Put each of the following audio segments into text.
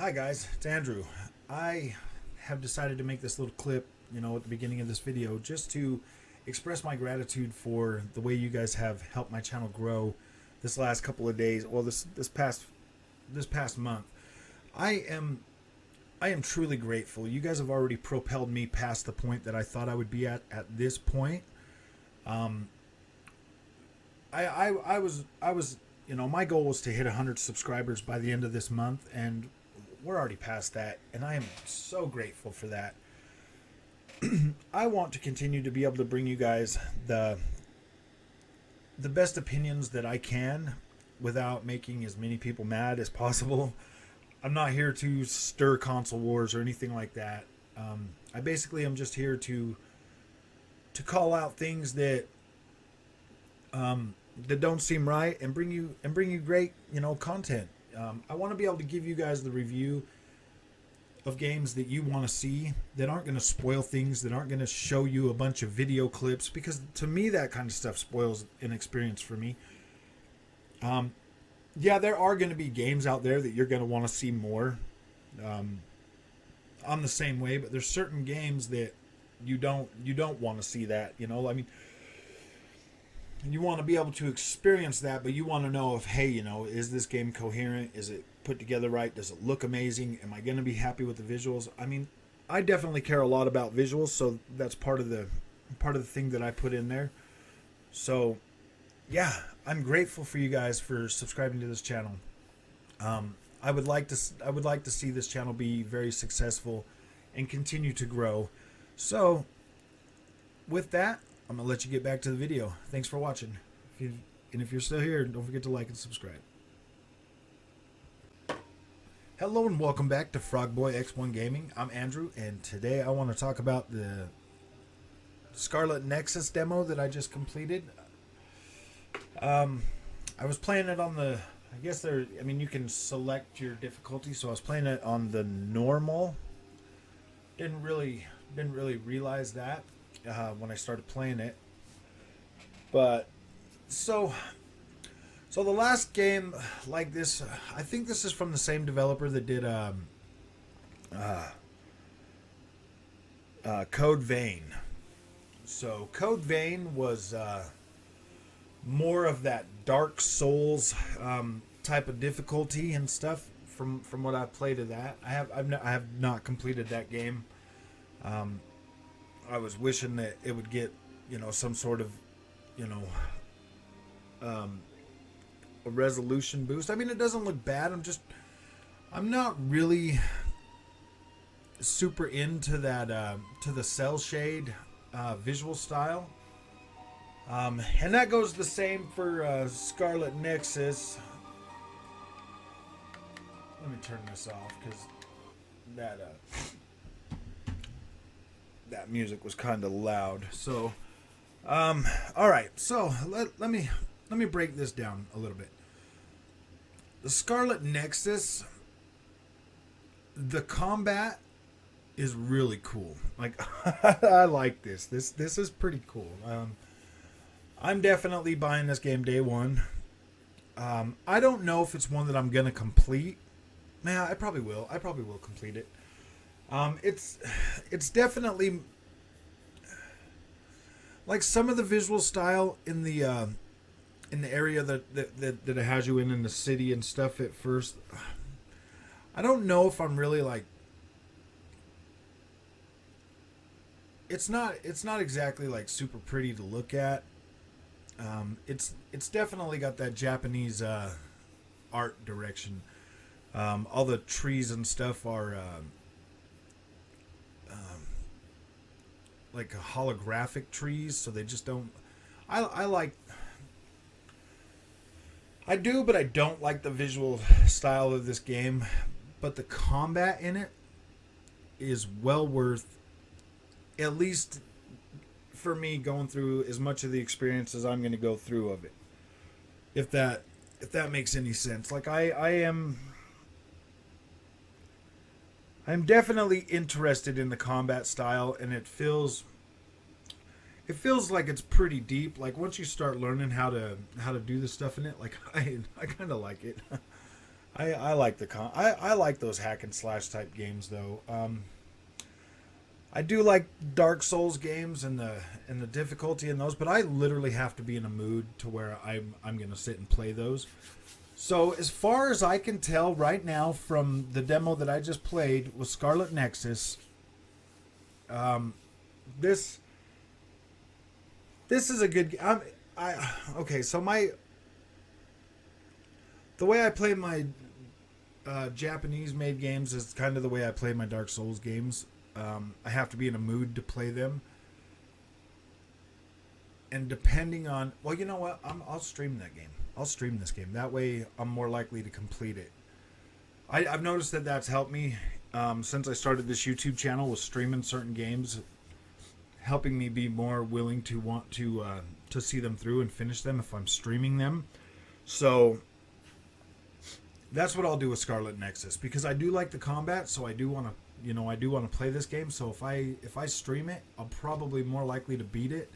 Hi guys, it's Andrew. I have decided to make this little clip, at the beginning of this video just to express my gratitude for the way you guys have helped my channel grow this last couple of days, well this past month. I am I am truly grateful. You guys have already propelled me past the point that I thought I would be at this point. Um I was my goal was to hit 100 subscribers by the end of this month, and we're already past that, and I am so grateful for that. I want to continue to be able to bring you guys the best opinions that I can without making as many people mad as possible. I'm not here to stir console wars or anything like that. I basically am just here to call out things that that don't seem right and bring you great content. I want to be able to give you guys the review of games that you want to see, that aren't going to spoil things, that aren't going to show you a bunch of video clips, because to me that kind of stuff spoils an experience for me. Yeah, there are going to be games out there that you're going to want to see more. I'm the same way, but there's certain games that you don't want to see that. I mean, you want to be able to experience that, but you want to know if, hey, is this game coherent? Is it put together right? Does it look amazing? Am I going to be happy with the visuals? I mean, I definitely care a lot about visuals, so that's part of the thing that I put in there. So, yeah, I'm grateful for you guys for subscribing to this channel. I would like to see this channel be very successful and continue to grow. So, with that, I'm going to let you get back to the video. Thanks for watching. If you're still here, don't forget to like and subscribe. Hello and welcome back to Frogboy X1 Gaming. I'm Andrew, and today I want to talk about the Scarlet Nexus demo that I just completed. I was playing it on the, you can select your difficulty, so I was playing it on the normal. Didn't really realize that when I started playing it. But so the last game like this, I think this is from the same developer that did Code Vein. So Code Vein was more of that Dark Souls type of difficulty and stuff. From what I've played of that, I have not completed that game. I was wishing that it would get, some sort of, a resolution boost. I mean, it doesn't look bad. I'm not really super into that, to the cell shade visual style. And that goes the same for Scarlet Nexus. Let me turn this off because that music was kind of loud. So, all right. So let me break this down a little bit. The Scarlet Nexus, the combat is really cool. Like, I like this. This is pretty cool. I'm definitely buying this game day one. I don't know if it's one that I'm gonna complete. Man, I probably will. I probably will complete it. It's definitely like some of the visual style in the area that it has you in the city and stuff at first. I don't know if I'm really like. It's not exactly like super pretty to look at. It's definitely got that Japanese art direction. All the trees and stuff are like holographic trees, so they just don't. I do, but I don't like the visual style of this game. But the combat in it is well worth, at least for me, going through as much of the experience as I'm going to go through of it. If that makes any sense. Like I'm definitely interested in the combat style, and it feels like it's pretty deep. Like once you start learning how to do the stuff in it, like I kind of like it. I like I like those hack and slash type games though. I do like Dark Souls games and the difficulty in those, but I literally have to be in a mood to where I'm gonna sit and play those. So as far as I can tell right now from the demo that I just played with Scarlet Nexus, this this is a good. Okay. So the way I play my Japanese made games is kind of the way I play my Dark Souls games. I have to be in a mood to play them, and depending on, well, you know what, I'll stream that game. I'll stream this game. That way, I'm more likely to complete it. I've noticed that that's helped me since I started this YouTube channel with streaming certain games, helping me be more willing to want to see them through and finish them if I'm streaming them. So that's what I'll do with Scarlet Nexus, because I do like the combat, so I do want to, I do want to play this game. So if I stream it, I'm probably more likely to beat it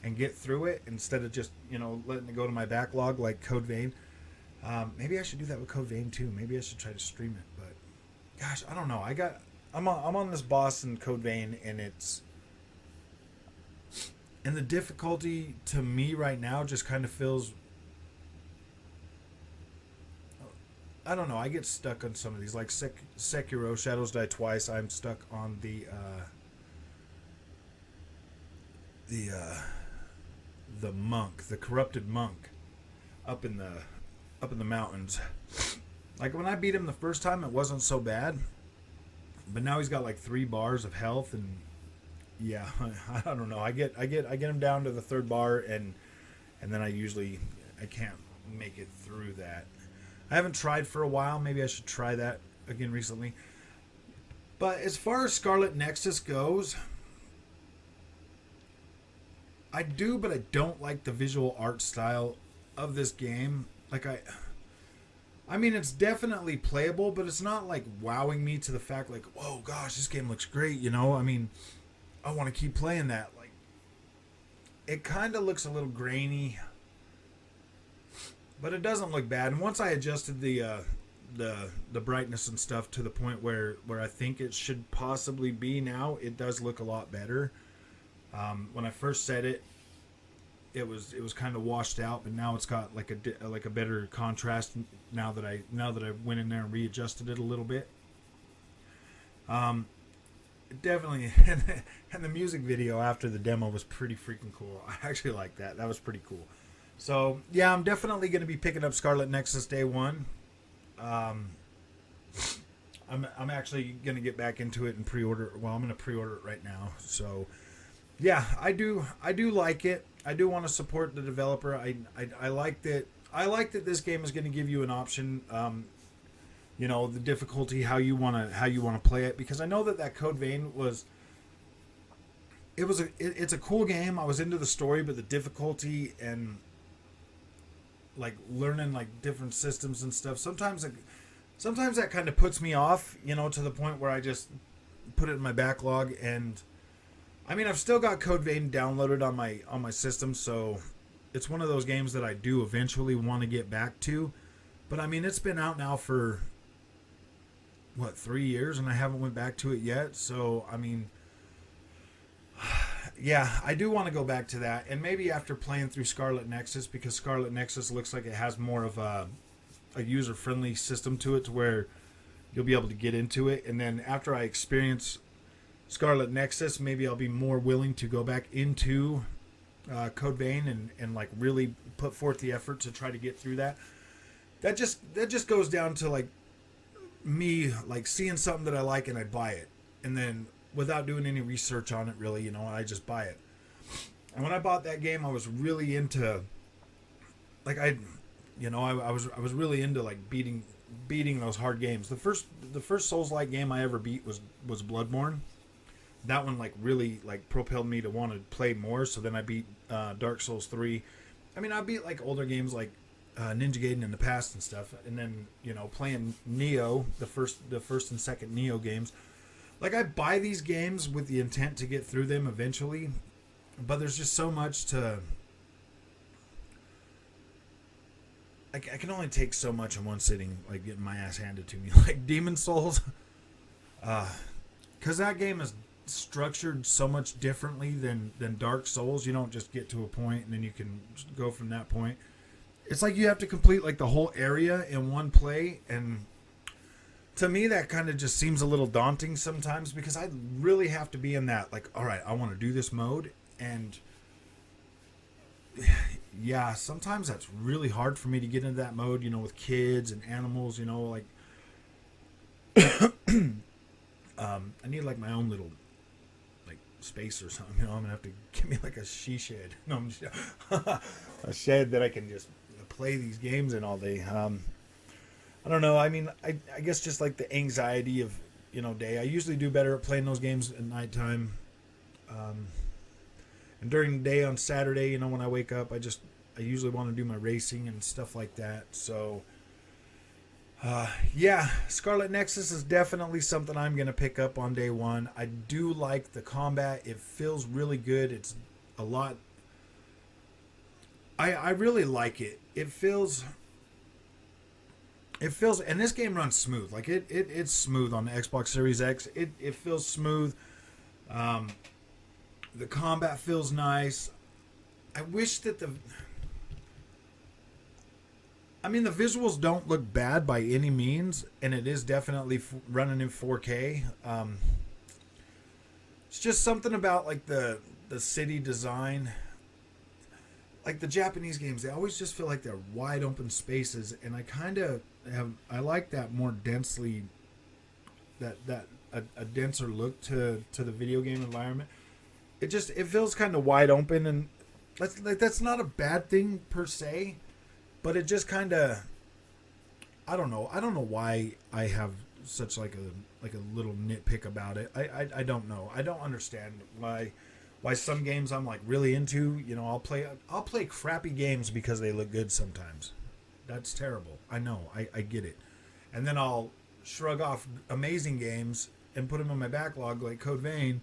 and get through it instead of just, letting it go to my backlog like Code Vein. Maybe I should do that with Code Vein too. Maybe I should try to stream it, but gosh, I don't know. I'm on this boss in Code Vein, and the difficulty to me right now just kind of feels, I don't know. I get stuck on some of these, like Sekiro, Shadows Die Twice. I'm stuck on the monk, the corrupted monk, up in the mountains. Like when I beat him the first time, it wasn't so bad, but now he's got like 3 bars of health, and yeah, I don't know. I get him down to the 3rd bar, and then I can't make it through that. I haven't tried for a while. Maybe I should try that again recently. But as far as Scarlet Nexus goes, I do, but I don't like the visual art style of this game. Like I mean, it's definitely playable, but it's not like wowing me to the fact like, whoa, gosh, this game looks great. I mean, I want to keep playing that. Like, it kind of looks a little grainy, but it doesn't look bad. And once I adjusted the brightness and stuff to the point where I think it should possibly be now, it does look a lot better. When I first set it, it was kind of washed out, but now it's got like a better contrast now that I went in there and readjusted it a little bit. Definitely, and the music video after the demo was pretty freaking cool. I actually like that. That was pretty cool. So yeah, I'm definitely going to be picking up Scarlet Nexus Day One. I'm actually going to get back into it and pre-order. Well, I'm going to pre-order it right now. So yeah, I do like it. I do want to support the developer. I like that. I like that this game is going to give you an option. The difficulty, how you want to play it, because I know that Code Vein was. It's a cool game. I was into the story, but the difficulty and like learning like different systems and stuff. Sometimes that kind of puts me off. To the point where I just put it in my backlog. And I mean, I've still got Code Vein downloaded on my system, so it's one of those games that I do eventually want to get back to. But I mean, it's been out now for 3 years, and I haven't went back to it yet. So I mean, yeah, I do want to go back to that, and maybe after playing through Scarlet Nexus, because Scarlet Nexus looks like it has more of a user-friendly system to it, to where you'll be able to get into it. And then after I experience Scarlet Nexus, maybe I'll be more willing to go back into Code Vein and like really put forth the effort to try to get through that. That just goes down to like me like seeing something that I like and I buy it, and then without doing any research on it really, I just buy it. And when I bought that game, I was really into like I was really into like beating those hard games. The first Souls-like game I ever beat was Bloodborne. That one like really like propelled me to want to play more. So then I beat Dark Souls 3. I mean, I beat like older games like Ninja Gaiden in the past and stuff, and then playing Neo, the first and second Neo games. Like, I buy these games with the intent to get through them eventually, but there's just so much to I can only take so much in one sitting, like getting my ass handed to me. Like Demon Souls, because that game is structured so much differently than Dark Souls. You don't just get to a point and then you can go from that point. It's like you have to complete like the whole area in one play, and to me that kind of just seems a little daunting sometimes because I really have to be in that, like, all right, I want to do this mode. And yeah, sometimes that's really hard for me to get into that mode, you know, with kids and animals, you know, like I need like my own little like space or something, you know. I'm gonna have to give me like a she shed. No, I'm just, a shed that I can just play these games in all day. I don't know. I mean, I guess just like the anxiety of, you know, day. I usually do better at playing those games at nighttime. And during the day on Saturday, you know, when I wake up, I usually want to do my racing and stuff like that. So, yeah, Scarlet Nexus is definitely something I'm going to pick up on day one. I do like the combat. It feels really good. It's a lot. I really like it. It feels, and this game runs smooth. Like it's smooth on the Xbox Series X. It feels smooth. The combat feels nice. I wish that the visuals don't look bad by any means, and it is definitely running in 4K. It's just something about like the city design. Like the Japanese games, they always just feel like they're wide open spaces, and I like that more densely, a denser look to the video game environment. It feels kind of wide open, and that's not a bad thing per se, but it just kind of, I don't know why I have such like a little nitpick about it. I don't know. I don't understand why some games I'm like really into, you know, I'll play crappy games because they look good sometimes. That's terrible. I know. I get it. And then I'll shrug off amazing games and put them in my backlog like Code Vein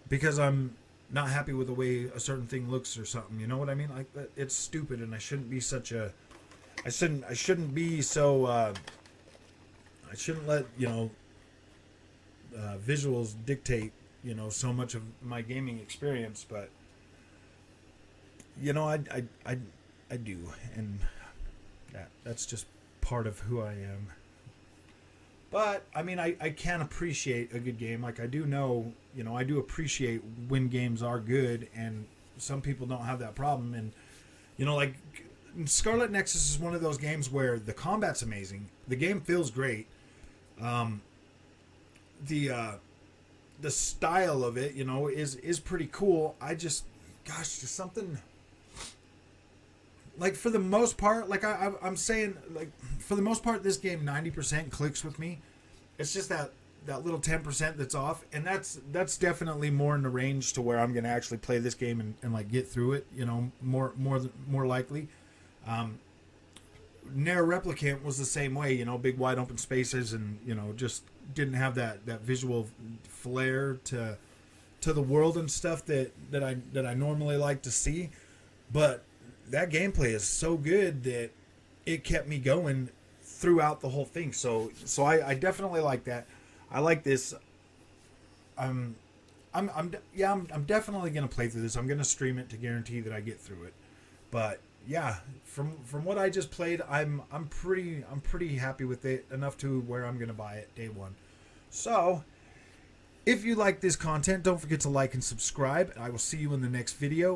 because I'm not happy with the way a certain thing looks or something. You know what I mean? Like it's stupid, and I shouldn't be such a. I shouldn't be so. I shouldn't let, you know, visuals dictate, you know, so much of my gaming experience. But you know, I do, and that's just part of who I am. But, I mean, I can appreciate a good game. Like, I do know, you know, I do appreciate when games are good, and some people don't have that problem. And, you know, like, Scarlet Nexus is one of those games where the combat's amazing. The game feels great. The style of it, you know, is pretty cool. Just something... Like, for the most part, like I'm saying, like, for the most part, this game 90% clicks with me. It's just that little 10% that's off, and that's definitely more in the range to where I'm going to actually play this game and like get through it, you know, more likely. Near Replicant was the same way, you know, big wide open spaces, and, you know, just didn't have that visual flair to the world and stuff that I normally like to see, but that gameplay is so good that it kept me going throughout the whole thing. So I definitely like that. I like this. I'm definitely gonna play through this. I'm gonna stream it to guarantee that I get through it. But yeah, from what I just played, I'm pretty happy with it, enough to where I'm gonna buy it day one. So if you like this content, don't forget to like and subscribe. I will see you in the next video.